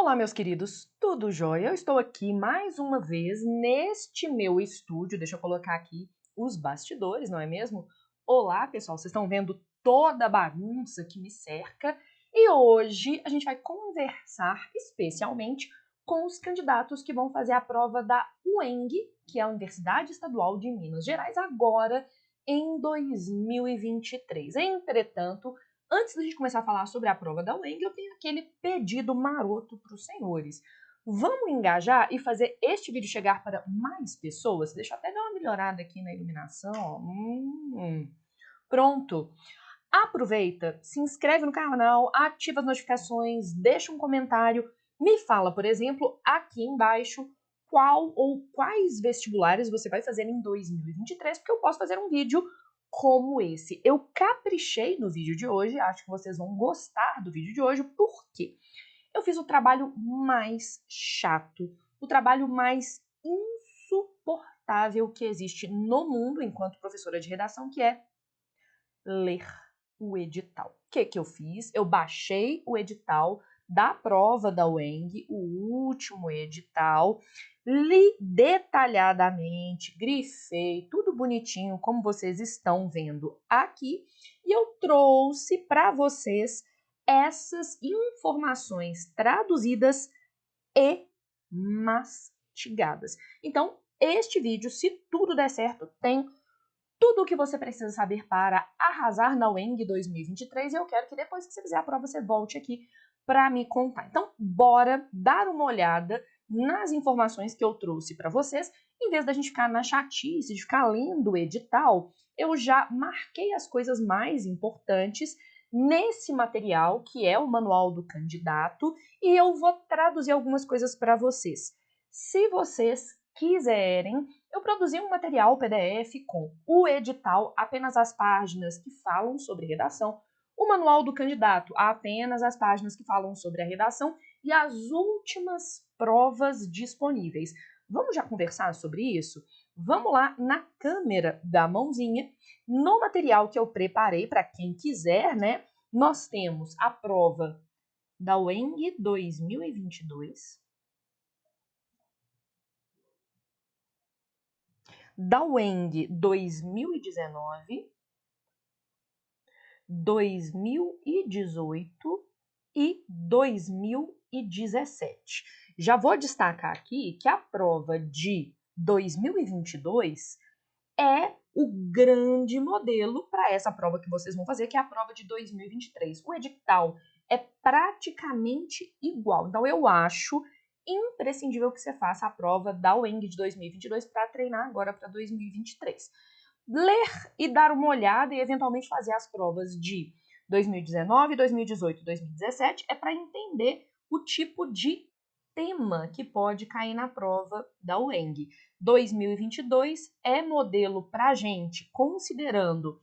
Olá, meus queridos, tudo jóia? Eu estou aqui mais uma vez neste meu estúdio. Deixa eu colocar aqui os bastidores, não é mesmo? Olá, pessoal, vocês estão vendo toda a bagunça que me cerca e hoje a gente vai conversar especialmente com os candidatos que vão fazer a prova da UENG, que é a Universidade Estadual de Minas Gerais, agora em 2023. Entretanto, antes da gente começar a falar sobre a prova da UENG, eu tenho aquele pedido maroto para os senhores. Vamos engajar e fazer este vídeo chegar para mais pessoas? Deixa eu até dar uma melhorada aqui na iluminação. Pronto. Aproveita, se inscreve no canal, ativa as notificações, deixa um comentário, me fala, por exemplo, aqui embaixo, qual ou quais vestibulares você vai fazer em 2023, porque eu posso fazer um vídeo como esse. Eu caprichei no vídeo de hoje, acho que vocês vão gostar do vídeo de hoje, porque eu fiz o trabalho mais chato, o trabalho mais insuportável que existe no mundo enquanto professora de redação, que é ler o edital. O que eu fiz? Eu baixei o edital da prova da UENG, o último edital, li detalhadamente, grifei, tudo bonitinho, como vocês estão vendo aqui, e eu trouxe para vocês essas informações traduzidas e mastigadas. Então, este vídeo, se tudo der certo, tem tudo o que você precisa saber para arrasar na UENG 2023 e eu quero que depois que você fizer a prova você volte aqui para me contar. Então, bora dar uma olhada nas informações que eu trouxe para vocês. Em vez da gente ficar na chatice, de ficar lendo o edital, eu já marquei as coisas mais importantes nesse material, que é o Manual do Candidato, e eu vou traduzir algumas coisas para vocês. Se vocês quiserem, eu produzi um material PDF com o edital, apenas as páginas que falam sobre redação, o manual do candidato, apenas as páginas que falam sobre a redação e as últimas provas disponíveis. Vamos já conversar sobre isso? Vamos lá na câmera da mãozinha. No material que eu preparei para quem quiser, né? Nós temos a prova da UENG 2022. Da UENG 2019, 2018 e 2017. Já vou destacar aqui que a prova de 2022 é o grande modelo para essa prova que vocês vão fazer, que é a prova de 2023. O edital é praticamente igual. Então, eu acho imprescindível que você faça a prova da UENG de 2022 para treinar agora para 2023. Ler e dar uma olhada e eventualmente fazer as provas de 2019, 2018 e 2017 é para entender o tipo de tema que pode cair na prova da UENG. 2022 é modelo para a gente, considerando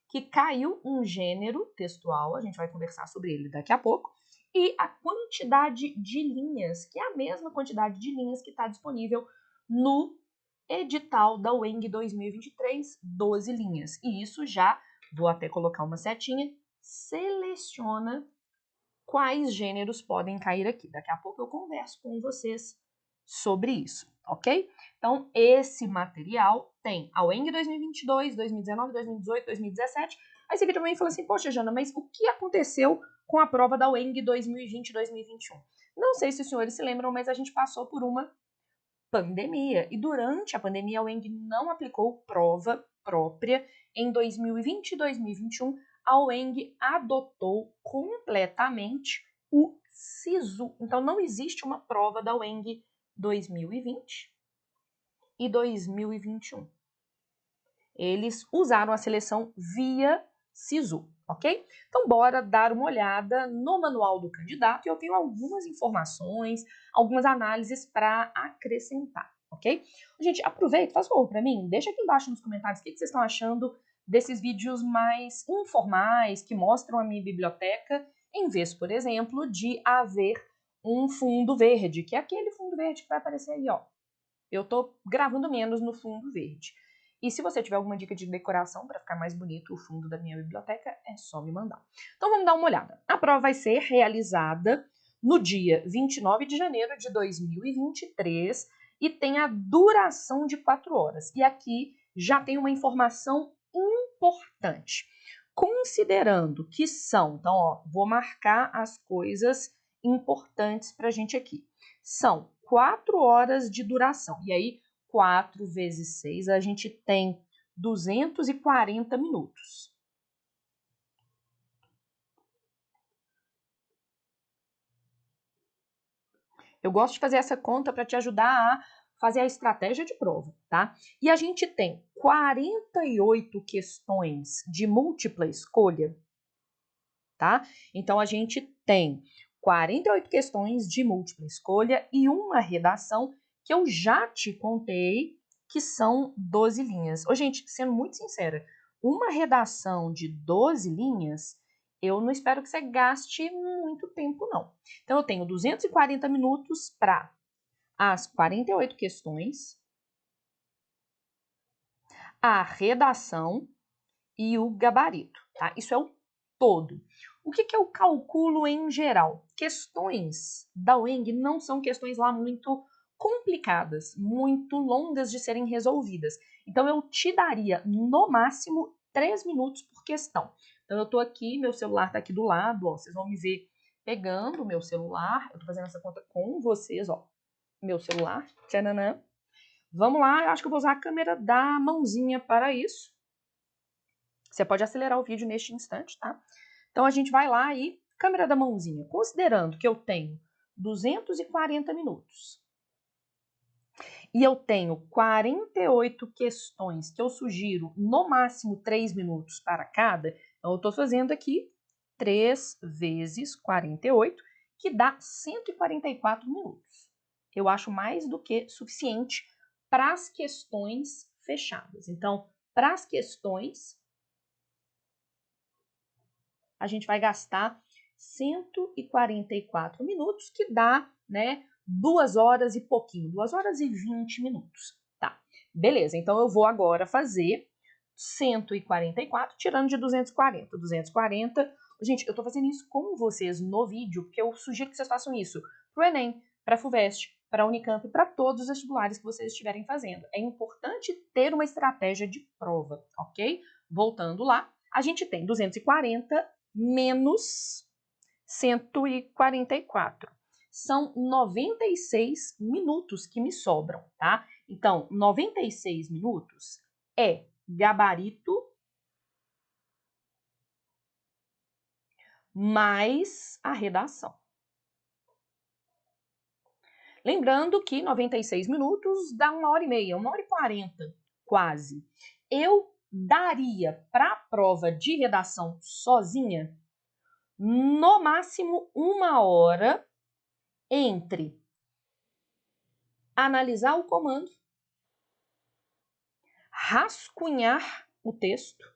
que caiu um gênero textual, a gente vai conversar sobre ele daqui a pouco, e a quantidade de linhas, que é a mesma quantidade de linhas que está disponível no edital da UENG 2023, 12 linhas. E isso já, vou até colocar uma setinha, seleciona quais gêneros podem cair aqui. Daqui a pouco eu converso com vocês sobre isso, ok? Então, esse material tem a UENG 2022, 2019, 2018, 2017. Aí você vira pra mim e fala assim, poxa, Jana, mas o que aconteceu com a prova da UENG 2020 e 2021? Não sei se os senhores se lembram, mas a gente passou por uma pandemia. E durante a pandemia, a UENG não aplicou prova própria. Em 2020 e 2021, a UENG adotou completamente o SISU. Então, não existe uma prova da UENG 2020 e 2021. Eles usaram a seleção via SISU, ok? Então, bora dar uma olhada no manual do candidato e eu tenho algumas informações, algumas análises para acrescentar, ok? Gente, aproveita, faz favor para mim, deixa aqui embaixo nos comentários o que vocês estão achando desses vídeos mais informais, que mostram a minha biblioteca, em vez, por exemplo, de haver um fundo verde, que é aquele fundo verde que vai aparecer aí, ó. Eu tô gravando menos no fundo verde. E se você tiver alguma dica de decoração para ficar mais bonito o fundo da minha biblioteca, é só me mandar. Então vamos dar uma olhada. A prova vai ser realizada no dia 29 de janeiro de 2023 e tem a duração de 4 horas. E aqui já tem uma informação importante. Considerando que são, então, ó, vou marcar as coisas importantes para a gente aqui. São 4 horas de duração. E aí, 4 vezes 6, a gente tem 240 minutos. Eu gosto de fazer essa conta para te ajudar a fazer a estratégia de prova, tá? E a gente tem 48 questões de múltipla escolha, tá? Então, a gente tem 48 questões de múltipla escolha e uma redação que eu já te contei que são 12 linhas. Ô, gente, sendo muito sincera, uma redação de 12 linhas, eu não espero que você gaste muito tempo, não. Então, eu tenho 240 minutos para as 48 questões, a redação e o gabarito, tá? Isso é o todo. O que eu calculo em geral? Questões da UENG não são questões lá muito complicadas, muito longas de serem resolvidas. Então, eu te daria, no máximo, 3 minutos por questão. Então, eu tô aqui, meu celular tá aqui do lado, ó, vocês vão me ver pegando o meu celular, eu tô fazendo essa conta com vocês, ó, meu celular, tchananã. Vamos lá, eu acho que eu vou usar a câmera da mãozinha para isso. Você pode acelerar o vídeo neste instante, tá? Então, a gente vai lá e câmera da mãozinha. Considerando que eu tenho 240 minutos e eu tenho 48 questões que eu sugiro no máximo 3 minutos para cada, então eu estou fazendo aqui 3 vezes 48, que dá 144 minutos. Eu acho mais do que suficiente para as questões fechadas. Então, para as questões, a gente vai gastar 144 minutos, que dá, né, 2 horas e pouquinho, 2 horas e 20 minutos. Tá, beleza, então eu vou agora fazer 144, tirando de 240. 240, gente, eu tô fazendo isso com vocês no vídeo, porque eu sugiro que vocês façam isso pro Enem, pra FUVEST, para a Unicamp e para todos os vestibulares que vocês estiverem fazendo. É importante ter uma estratégia de prova, ok? Voltando lá, a gente tem 240 menos 144. São 96 minutos que me sobram, tá? Então, 96 minutos é gabarito mais a redação. Lembrando que 96 minutos dá 1h30, 1h40, quase. Eu daria para a prova de redação sozinha, no máximo 1 hora entre analisar o comando, rascunhar o texto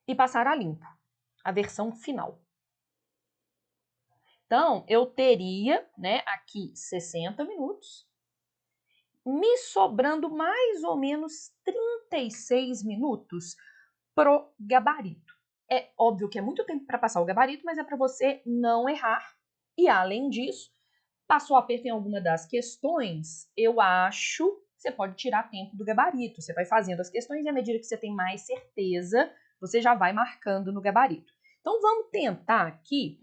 e passar a limpo a versão final. Então, eu teria, né, aqui 60 minutos, me sobrando mais ou menos 36 minutos pro gabarito. É óbvio que é muito tempo para passar o gabarito, mas é para você não errar. E além disso, passou aperto em alguma das questões, eu acho que você pode tirar tempo do gabarito. Você vai fazendo as questões e à medida que você tem mais certeza, você já vai marcando no gabarito. Então, vamos tentar aqui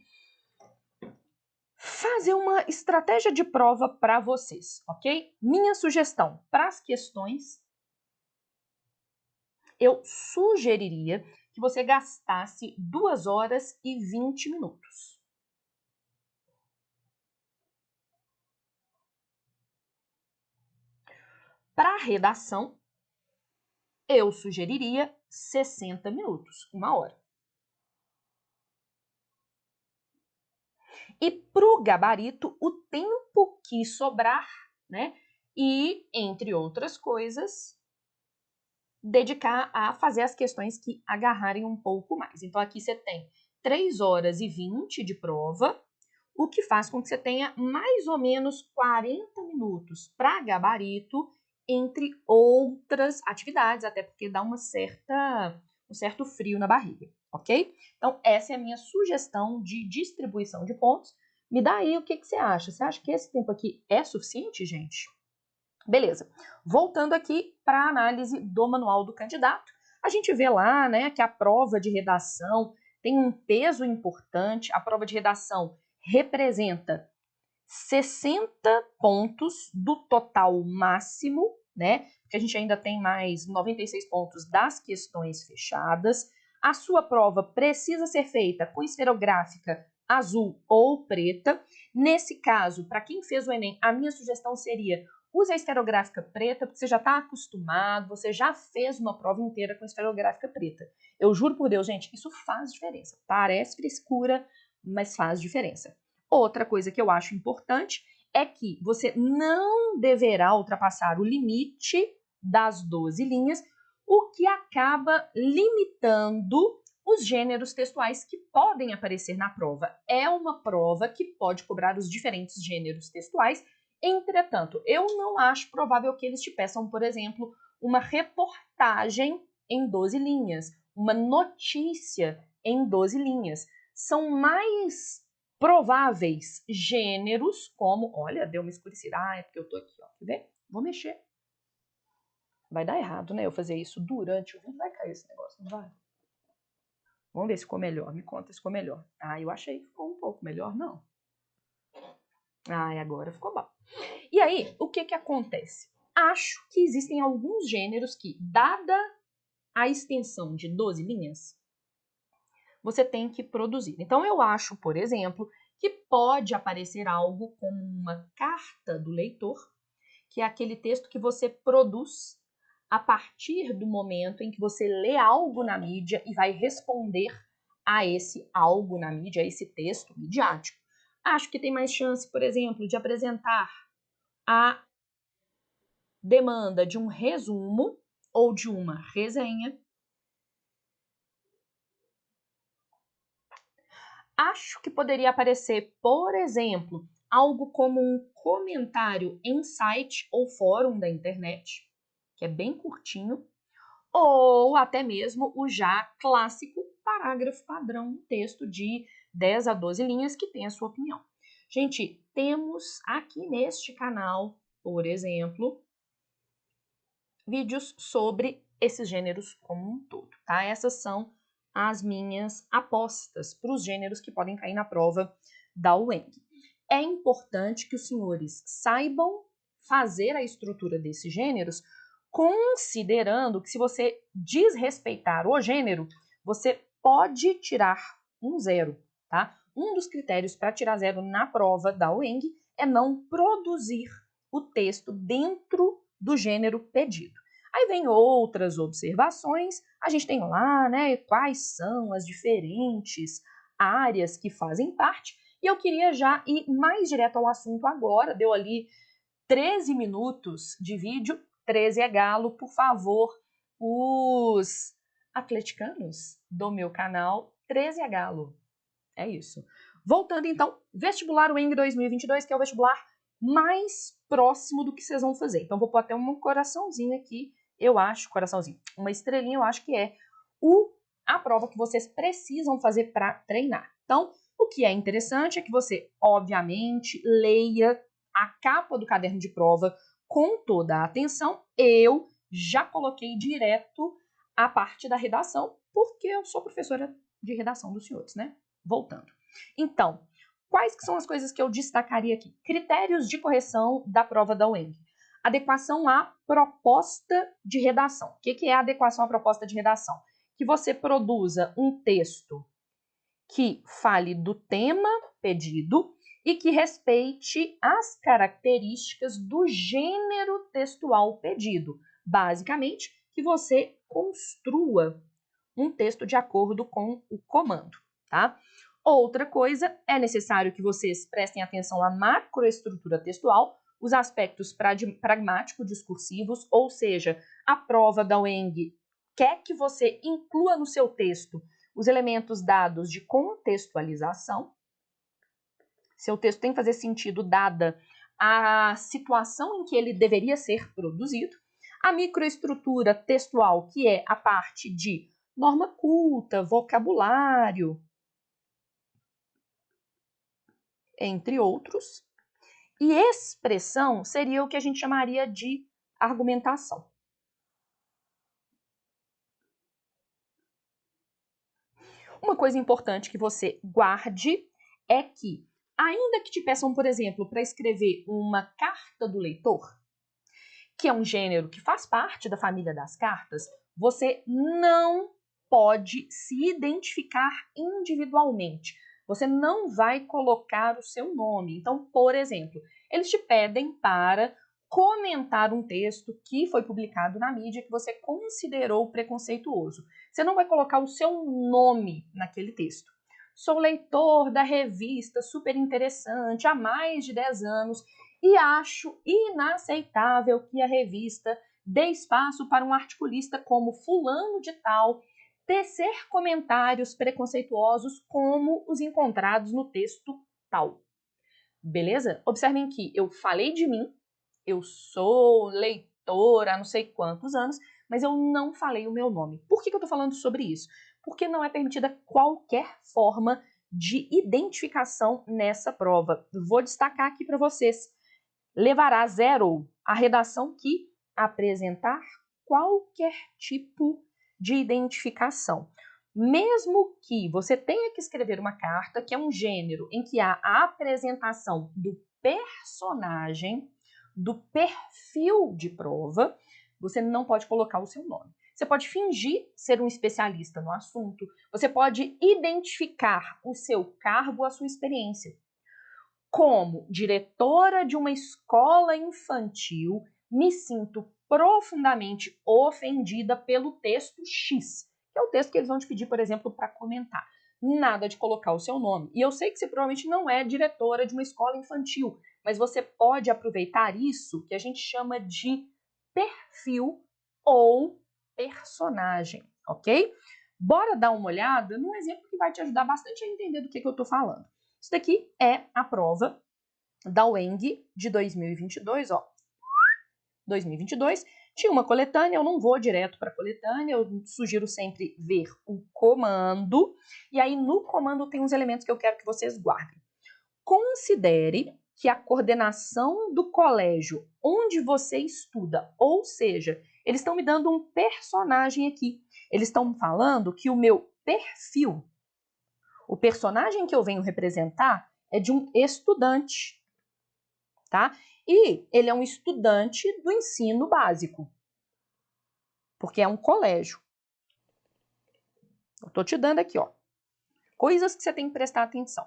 fazer uma estratégia de prova para vocês, ok? Minha sugestão para as questões, eu sugeriria que você gastasse 2 horas e 20 minutos. Para a redação, eu sugeriria 60 minutos, 1 hora. E para o gabarito, o tempo que sobrar, né? E, entre outras coisas, dedicar a fazer as questões que agarrarem um pouco mais. Então, aqui você tem 3 horas e 20 de prova, o que faz com que você tenha mais ou menos 40 minutos para gabarito, entre outras atividades, até porque dá um certo frio na barriga, ok? Então, essa é a minha sugestão de distribuição de pontos. Me dá aí o que você acha. Você acha que esse tempo aqui é suficiente, gente? Beleza. Voltando aqui para a análise do manual do candidato, a gente vê lá, né, que a prova de redação tem um peso importante. A prova de redação representa 60 pontos do total máximo, né? Porque a gente ainda tem mais 96 pontos das questões fechadas. A sua prova precisa ser feita com esferográfica azul ou preta. Nesse caso, para quem fez o Enem, a minha sugestão seria: use a esferográfica preta, porque você já está acostumado, você já fez uma prova inteira com esferográfica preta. Eu juro por Deus, gente, isso faz diferença. Parece frescura, mas faz diferença. Outra coisa que eu acho importante é que você não deverá ultrapassar o limite das 12 linhas, o que acaba limitando os gêneros textuais que podem aparecer na prova. É uma prova que pode cobrar os diferentes gêneros textuais. Entretanto, eu não acho provável que eles te peçam, por exemplo, uma reportagem em 12 linhas, uma notícia em 12 linhas. São mais prováveis gêneros como... Olha, deu uma escurecida. Ah, é porque eu tô aqui, ó. Quer ver? Vou mexer. Vai dar errado, né? Eu fazer isso durante o vídeo. Vai cair esse negócio, não vai? Vamos ver se ficou melhor. Me conta se ficou melhor. Ah, eu achei que ficou um pouco melhor, não. Ah, e agora ficou bom. E aí, o que que acontece? Acho que existem alguns gêneros que, dada a extensão de 12 linhas, você tem que produzir. Então, eu acho, por exemplo, que pode aparecer algo como uma carta do leitor, que é aquele texto que você produz a partir do momento em que você lê algo na mídia e vai responder a esse algo na mídia, a esse texto midiático. Acho que tem mais chance, por exemplo, de apresentar a demanda de um resumo ou de uma resenha. Acho que poderia aparecer, por exemplo, algo como um comentário em site ou fórum da internet, que é bem curtinho, ou até mesmo o já clássico parágrafo padrão, um texto de 10 a 12 linhas que tem a sua opinião. Gente, temos aqui neste canal, por exemplo, vídeos sobre esses gêneros como um todo, tá? Essas são as minhas apostas para os gêneros que podem cair na prova da UENG. É importante que os senhores saibam fazer a estrutura desses gêneros, considerando que se você desrespeitar o gênero, você pode tirar um 0, tá? Um dos critérios para tirar 0 na prova da UENG é não produzir o texto dentro do gênero pedido. Aí vem outras observações, a gente tem lá, né, quais são as diferentes áreas que fazem parte, e eu queria já ir mais direto ao assunto agora, deu ali 13 minutos de vídeo, 13 é galo, por favor, os atleticanos do meu canal, 13 é galo, é isso. Voltando então, vestibular UENG 2022, que é o vestibular mais próximo do que vocês vão fazer. Então vou pôr até um coraçãozinho aqui, eu acho, coraçãozinho, uma estrelinha, eu acho que é a prova que vocês precisam fazer para treinar. Então, o que é interessante é que você, obviamente, leia a capa do caderno de prova com toda a atenção. Eu já coloquei direto a parte da redação, porque eu sou professora de redação dos senhores, né? Voltando. Então, quais que são as coisas que eu destacaria aqui? Critérios de correção da prova da UENG. Adequação à proposta de redação. O que é a adequação à proposta de redação? Que você produza um texto que fale do tema pedido e que respeite as características do gênero textual pedido. Basicamente, que você construa um texto de acordo com o comando, tá? Outra coisa, é necessário que vocês prestem atenção à macroestrutura textual, os aspectos pragmático-discursivos, ou seja, a prova da UENG quer que você inclua no seu texto os elementos dados de contextualização. Seu texto tem que fazer sentido dada a situação em que ele deveria ser produzido. A microestrutura textual, que é a parte de norma culta, vocabulário, entre outros. E expressão seria o que a gente chamaria de argumentação. Uma coisa importante que você guarde é que, ainda que te peçam, por exemplo, para escrever uma carta do leitor, que é um gênero que faz parte da família das cartas, você não pode se identificar individualmente. Você não vai colocar o seu nome. Então, por exemplo, eles te pedem para comentar um texto que foi publicado na mídia que você considerou preconceituoso. Você não vai colocar o seu nome naquele texto. Sou leitor da revista super interessante há mais de 10 anos e acho inaceitável que a revista dê espaço para um articulista como fulano de tal tecer comentários preconceituosos como os encontrados no texto tal. Beleza? Observem que eu falei de mim, eu sou leitora há não sei quantos anos, mas eu não falei o meu nome. Por que eu estou falando sobre isso? Porque não é permitida qualquer forma de identificação nessa prova. Vou destacar aqui para vocês. Levará zero a redação que apresentar qualquer tipo de identificação. Mesmo que você tenha que escrever uma carta, que é um gênero em que há a apresentação do personagem, do perfil de prova, você não pode colocar o seu nome. Você pode fingir ser um especialista no assunto, você pode identificar o seu cargo, a sua experiência. Como diretora de uma escola infantil, me sinto profundamente ofendida pelo texto X, que é o texto que eles vão te pedir, por exemplo, para comentar. Nada de colocar o seu nome. E eu sei que você provavelmente não é diretora de uma escola infantil, mas você pode aproveitar isso que a gente chama de perfil ou personagem, ok? Bora dar uma olhada num exemplo que vai te ajudar bastante a entender do que eu estou falando. Isso daqui é a prova da UENG de 2022, ó. 2022, tinha uma coletânea, eu não vou direto para a coletânea, eu sugiro sempre ver o comando, e aí no comando tem uns elementos que eu quero que vocês guardem. Considere que a coordenação do colégio onde você estuda, ou seja, eles estão me dando um personagem aqui, eles estão falando que o meu perfil, o personagem que eu venho representar é de um estudante, tá? E ele é um estudante do ensino básico, porque é um colégio. Eu estou te dando aqui, ó, coisas que você tem que prestar atenção.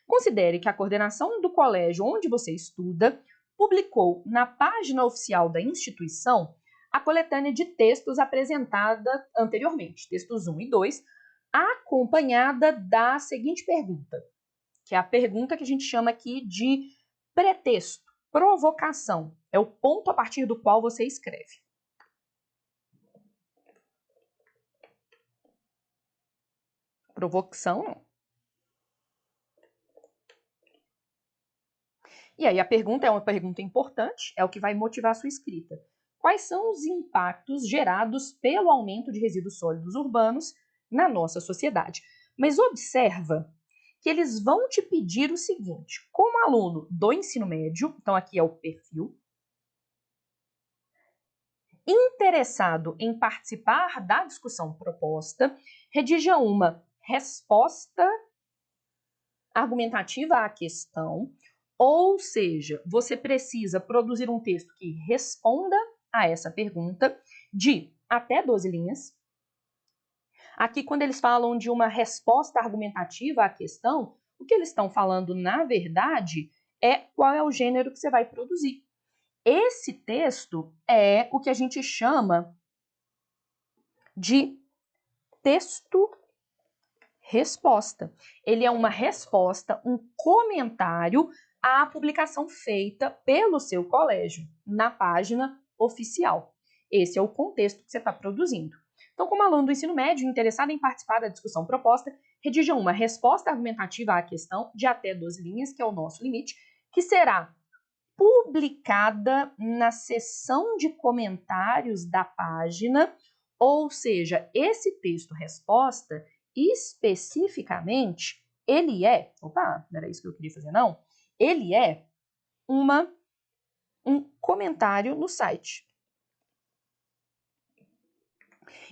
Considere que a coordenação do colégio onde você estuda publicou na página oficial da instituição a coletânea de textos apresentada anteriormente, textos 1 e 2, acompanhada da seguinte pergunta, que é a pergunta que a gente chama aqui de pretexto, provocação. É o ponto a partir do qual você escreve. Provocação, não. E aí a pergunta é uma pergunta importante, é o que vai motivar a sua escrita. Quais são os impactos gerados pelo aumento de resíduos sólidos urbanos na nossa sociedade? Mas observa que eles vão te pedir o seguinte, como aluno do ensino médio, então aqui é o perfil, interessado em participar da discussão proposta, redija uma resposta argumentativa à questão, ou seja, você precisa produzir um texto que responda a essa pergunta de até 12 linhas. Aqui, quando eles falam de uma resposta argumentativa à questão, o que eles estão falando, na verdade, é qual é o gênero que você vai produzir. Esse texto é o que a gente chama de texto-resposta. Ele é uma resposta, um comentário à publicação feita pelo seu colégio na página oficial. Esse é o contexto que você está produzindo. Então, como aluno do ensino médio interessado em participar da discussão proposta, redija uma resposta argumentativa à questão de até 12 linhas, que é o nosso limite, que será publicada na seção de comentários da página Ou seja, esse texto-resposta, especificamente, ele é... Opa, não era isso que eu queria fazer, não. Ele é um comentário no site.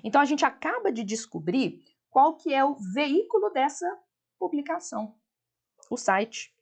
Então, a gente acaba de descobrir qual que é o veículo dessa publicação, o site.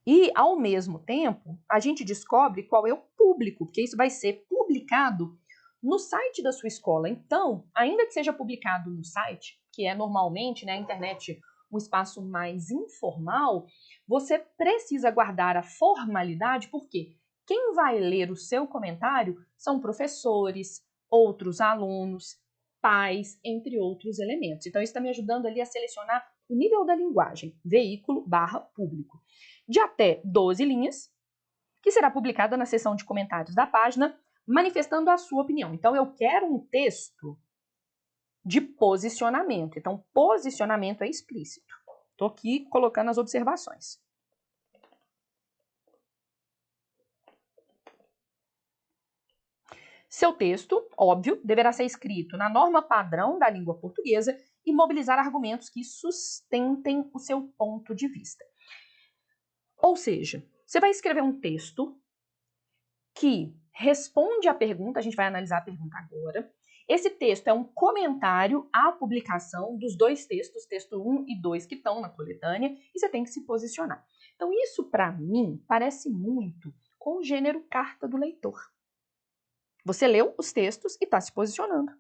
E, ao mesmo tempo, a gente descobre qual é o público, porque isso vai ser publicado no site da sua escola. Então, ainda que seja publicado no site, que é normalmente, né, a internet um espaço mais informal, você precisa guardar a formalidade, porque quem vai ler o seu comentário são professores, outros alunos, pais, entre outros elementos. Então, isso está me ajudando ali a selecionar o nível da linguagem, veículo barra público, de até 12 linhas, que será publicada na seção de comentários da página, manifestando a sua opinião. Então, eu quero um texto de posicionamento. Então, posicionamento é explícito. Estou aqui colocando as observações. Seu texto, óbvio, deverá ser escrito na norma padrão da língua portuguesa e mobilizar argumentos que sustentem o seu ponto de vista. Ou seja, você vai escrever um texto que responde à pergunta, a gente vai analisar a pergunta agora. Esse texto é um comentário à publicação dos dois textos, texto 1 e 2, que estão na coletânea, e você tem que se posicionar. Então, isso, para mim, parece muito com o gênero carta do leitor. Você leu os textos e está se posicionando.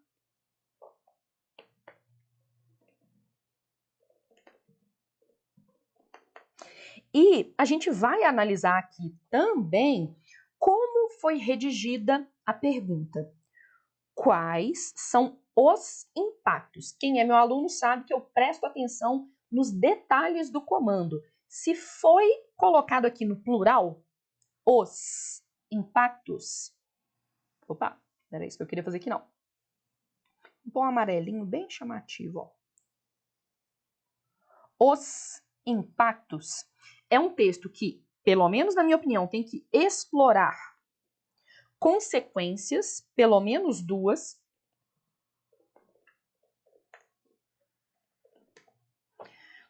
E a gente vai analisar aqui também como foi redigida a pergunta. Quais são os impactos? Quem é meu aluno sabe que eu presto atenção nos detalhes do comando. Se foi colocado aqui no plural, os impactos. Opa, não era isso que eu queria fazer aqui, não. Um tom amarelinho bem chamativo, ó. Os impactos é um texto que, pelo menos na minha opinião, tem que explorar consequências, pelo menos duas,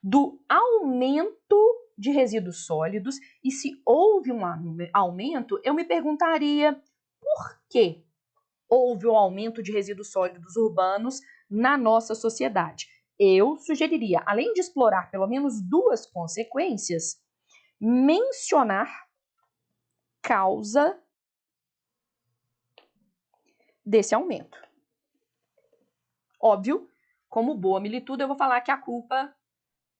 do aumento de resíduos sólidos, e se houve um aumento, eu me perguntaria por que houve um aumento de resíduos sólidos urbanos na nossa sociedade. Eu sugeriria, além de explorar pelo menos duas consequências, mencionar causa desse aumento. Óbvio, como boa milituda, eu vou falar que a culpa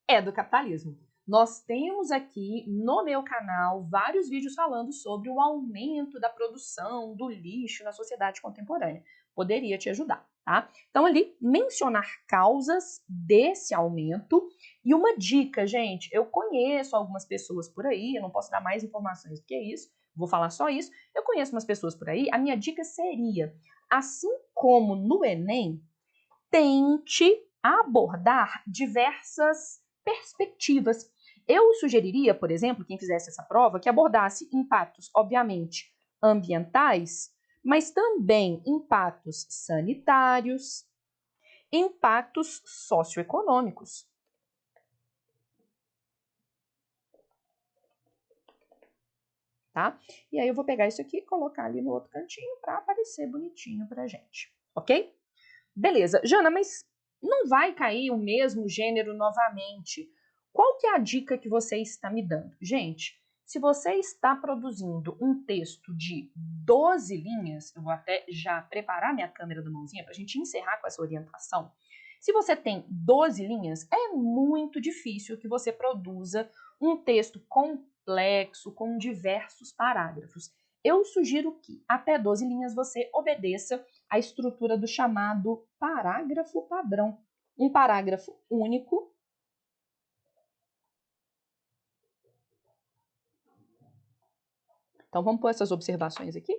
é do capitalismo. Nós temos aqui no meu canal vários vídeos falando sobre o aumento da produção do lixo na sociedade contemporânea. Poderia te ajudar, tá? Então, ali, mencionar causas desse aumento. E uma dica, gente, eu conheço algumas pessoas por aí, eu não posso dar mais informações do que isso, vou falar só isso. Eu conheço umas pessoas por aí, a minha dica seria, assim como no Enem, tente abordar diversas perspectivas. Eu sugeriria, por exemplo, quem fizesse essa prova, que abordasse impactos, obviamente, ambientais, mas também impactos sanitários, impactos socioeconômicos. Tá? E aí eu vou pegar isso aqui e colocar ali no outro cantinho para aparecer bonitinho pra gente, ok? Beleza. Jana, mas não vai cair o mesmo gênero novamente. Qual que é a dica que você está me dando? Gente, se você está produzindo um texto de 12 linhas, eu vou até já preparar minha câmera da mãozinha para a gente encerrar com essa orientação. Se você tem 12 linhas, é muito difícil que você produza um texto complexo com diversos parágrafos. Eu sugiro que até 12 linhas você obedeça a estrutura do chamado parágrafo padrão. Um parágrafo único. Então, vamos pôr essas observações aqui.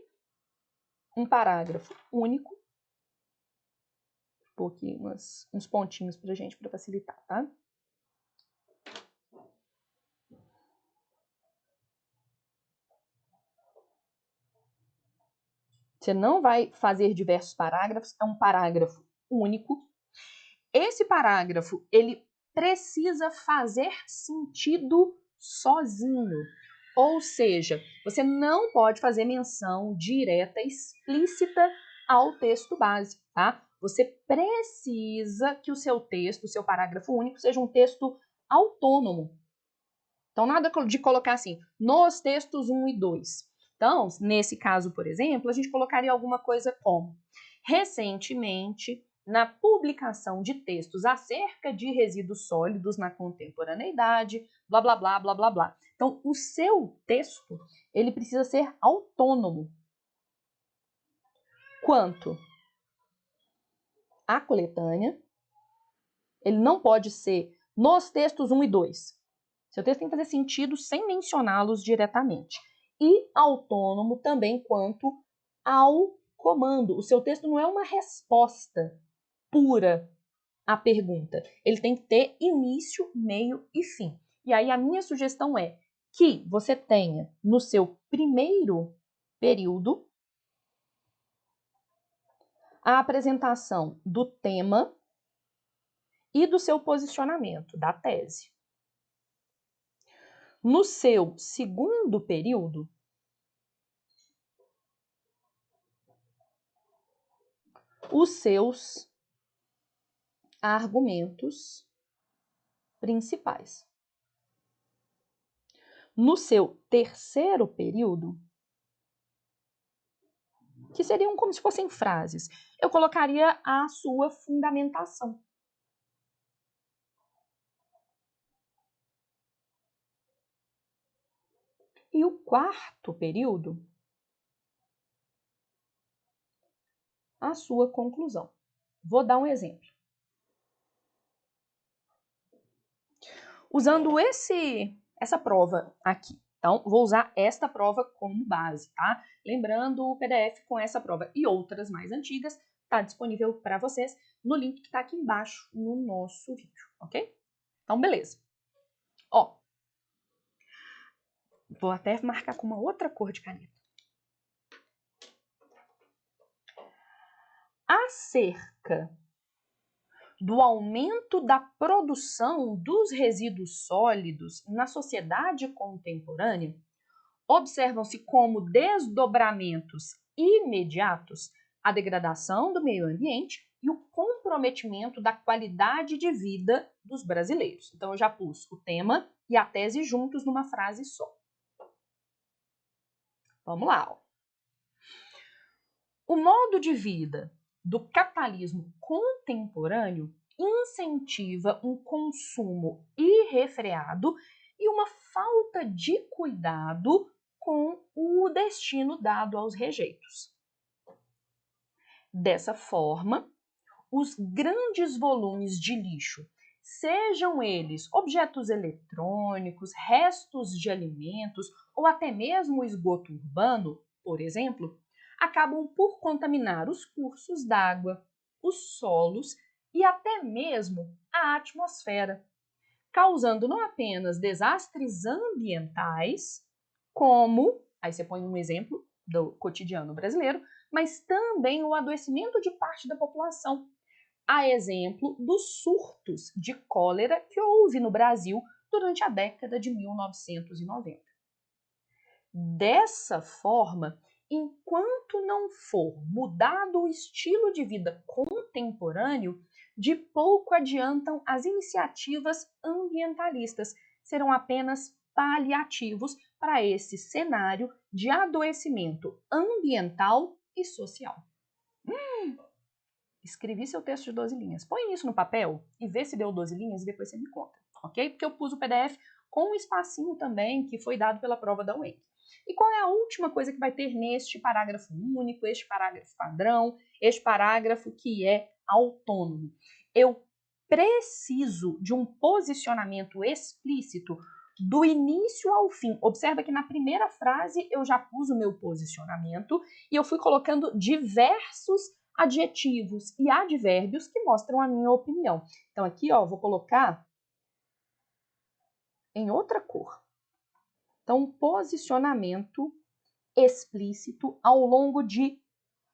Um parágrafo único. Vou pôr aqui uns pontinhos pra gente, para facilitar, tá? Você não vai fazer diversos parágrafos, é um parágrafo único. Esse parágrafo, ele precisa fazer sentido sozinho. Ou seja, você não pode fazer menção direta, explícita ao texto base, tá? Você precisa que o seu texto, o seu parágrafo único, seja um texto autônomo. Então, nada de colocar assim, nos textos 1 e 2. Então, nesse caso, por exemplo, a gente colocaria alguma coisa como: recentemente, na publicação de textos acerca de resíduos sólidos na contemporaneidade, blá, blá, blá, blá, blá, blá. Então, o seu texto, ele precisa ser autônomo. Quanto à coletânea, ele não pode ser nos textos 1 e 2. Seu texto tem que fazer sentido sem mencioná-los diretamente. E autônomo também quanto ao comando. O seu texto não é uma resposta pura à pergunta. Ele tem que ter início, meio e fim. E aí a minha sugestão é que você tenha no seu primeiro período a apresentação do tema e do seu posicionamento, da tese. No seu segundo período, os seus argumentos principais. No seu terceiro período, que seriam como se fossem frases, eu colocaria a sua fundamentação. E o quarto período, a sua conclusão. Vou dar um exemplo. Usando essa prova aqui. Então, vou usar esta prova como base, tá? Lembrando, o PDF com essa prova e outras mais antigas está disponível para vocês no link que está aqui embaixo no nosso vídeo, ok? Então, beleza. Ó, vou até marcar com uma outra cor de caneta. Acerca do aumento da produção dos resíduos sólidos na sociedade contemporânea, observam-se como desdobramentos imediatos a degradação do meio ambiente e o comprometimento da qualidade de vida dos brasileiros. Então, eu já pus o tema e a tese juntos numa frase só. Vamos lá. Ó. O modo de vida do capitalismo contemporâneo incentiva um consumo irrefreado e uma falta de cuidado com o destino dado aos rejeitos. Dessa forma, os grandes volumes de lixo, sejam eles objetos eletrônicos, restos de alimentos ou até mesmo o esgoto urbano, por exemplo, acabam por contaminar os cursos d'água, os solos e até mesmo a atmosfera, causando não apenas desastres ambientais, como, aí você põe um exemplo do cotidiano brasileiro, mas também o adoecimento de parte da população, a exemplo dos surtos de cólera que houve no Brasil durante a década de 1990. Dessa forma, enquanto não for mudado o estilo de vida contemporâneo, de pouco adiantam as iniciativas ambientalistas, serão apenas paliativos para esse cenário de adoecimento ambiental e social. Escrevi seu texto de 12 linhas. Põe isso no papel e vê se deu 12 linhas e depois você me conta, ok? Porque eu pus o PDF com um espacinho também que foi dado pela prova da UEM. E qual é a última coisa que vai ter neste parágrafo único, este parágrafo padrão, este parágrafo que é autônomo? Eu preciso de um posicionamento explícito do início ao fim. Observa que na primeira frase eu já pus o meu posicionamento e eu fui colocando diversos adjetivos e advérbios que mostram a minha opinião. Então aqui, ó, vou colocar em outra cor. Então, um posicionamento explícito ao longo de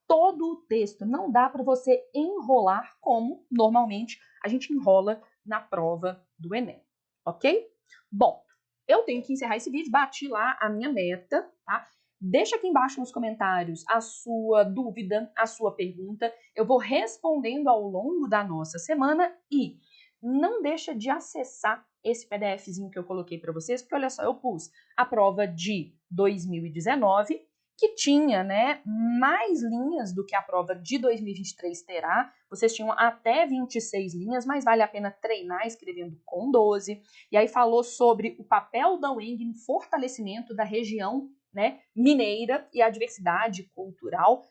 todo o texto. Não dá para você enrolar como normalmente a gente enrola na prova do Enem, ok? Bom, eu tenho que encerrar esse vídeo, bati lá a minha meta, tá? Deixa aqui embaixo nos comentários a sua dúvida, a sua pergunta. Eu vou respondendo ao longo da nossa semana e não deixa de acessar esse PDFzinho que eu coloquei para vocês, porque olha só, eu pus a prova de 2019, que tinha, né, mais linhas do que a prova de 2023 terá. Vocês tinham até 26 linhas, mas vale a pena treinar escrevendo com 12. E aí falou sobre o papel da UENG no fortalecimento da região, né, mineira e a diversidade cultural,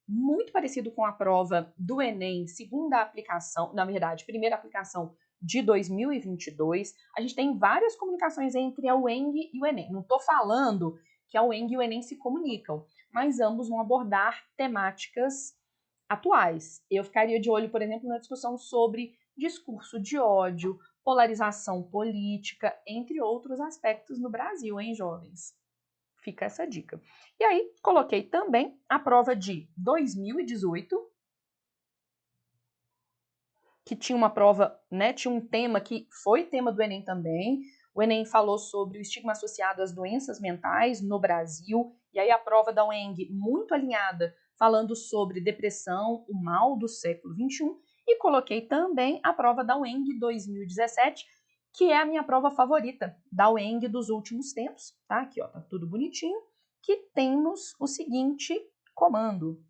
muito parecido com a prova do Enem, segunda aplicação, na verdade, primeira aplicação de 2022. A gente tem várias comunicações entre a UENG e o Enem. Não estou falando que a UENG e o Enem se comunicam, mas ambos vão abordar temáticas atuais. Eu ficaria de olho, por exemplo, na discussão sobre discurso de ódio, polarização política, entre outros aspectos no Brasil, hein, jovens? Fica essa dica. E aí, coloquei também a prova de 2018, que tinha uma prova, né, tinha um tema que foi tema do Enem também. O Enem falou sobre o estigma associado às doenças mentais no Brasil, e aí a prova da UENG muito alinhada, falando sobre depressão, o mal do século XXI, e coloquei também a prova da UENG 2017, que é a minha prova favorita da UENG dos últimos tempos, tá? Aqui, ó, tá tudo bonitinho, que temos o seguinte comando.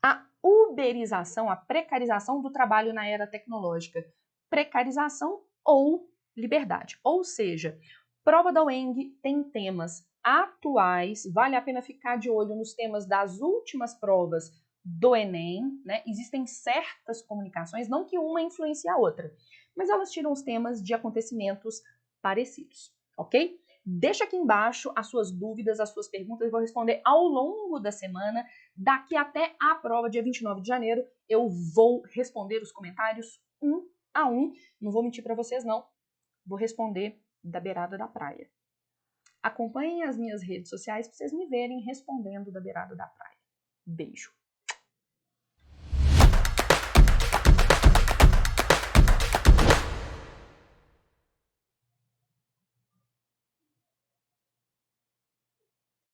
A uberização, a precarização do trabalho na era tecnológica. Precarização ou liberdade. Ou seja, prova da UENG tem temas atuais, vale a pena ficar de olho nos temas das últimas provas do Enem, né? Existem certas comunicações, não que uma influencie a outra, mas elas tiram os temas de acontecimentos parecidos, ok? Deixa aqui embaixo as suas dúvidas, as suas perguntas, eu vou responder ao longo da semana. Daqui até a prova, dia 29 de janeiro, eu vou responder os comentários um a um. Não vou mentir para vocês, não. Vou responder da beirada da praia. Acompanhem as minhas redes sociais para vocês me verem respondendo da beirada da praia. Beijo!